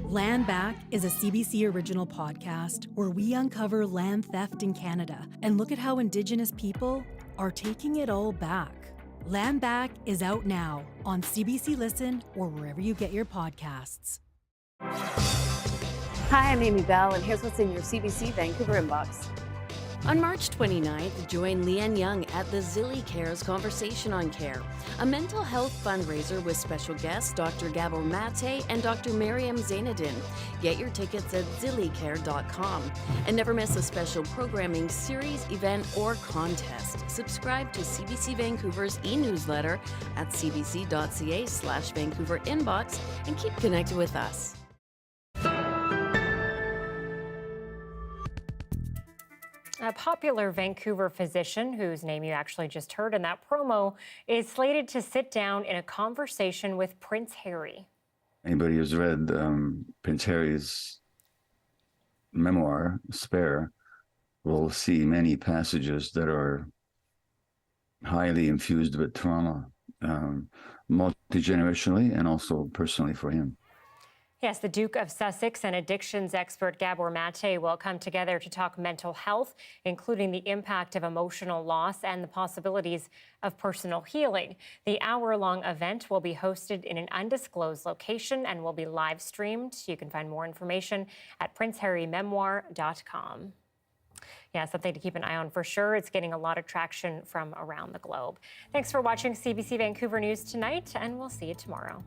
Land Back is a CBC original podcast where we uncover land theft in Canada and look at how Indigenous people are taking it all back. Land Back is out now on CBC Listen or wherever you get your podcasts. Hi, I'm Amy Bell, and here's what's in your CBC Vancouver inbox. On March 29th, join Leanne Young at the Zilly Cares Conversation on Care, a mental health fundraiser with special guests Dr. Gabor Mate and Dr. Mariam Zainadin. Get your tickets at zillycare.com. And never miss a special programming series, event, or contest. Subscribe to CBC Vancouver's e-newsletter at cbc.ca/Vancouver inbox and keep connected with us. A popular Vancouver physician, whose name you actually just heard in that promo, is slated to sit down in a conversation with Prince Harry. Anybody who's read Prince Harry's memoir, Spare, will see many passages that are highly infused with trauma, multi-generationally and also personally for him. Yes, the Duke of Sussex and addictions expert Gabor Mate will come together to talk mental health, including the impact of emotional loss and the possibilities of personal healing. The hour-long event will be hosted in an undisclosed location and will be live streamed. You can find more information at princeharrymemoir.com. Yeah, something to keep an eye on for sure. It's getting a lot of traction from around the globe. Thanks for watching CBC Vancouver News tonight, and we'll see you tomorrow.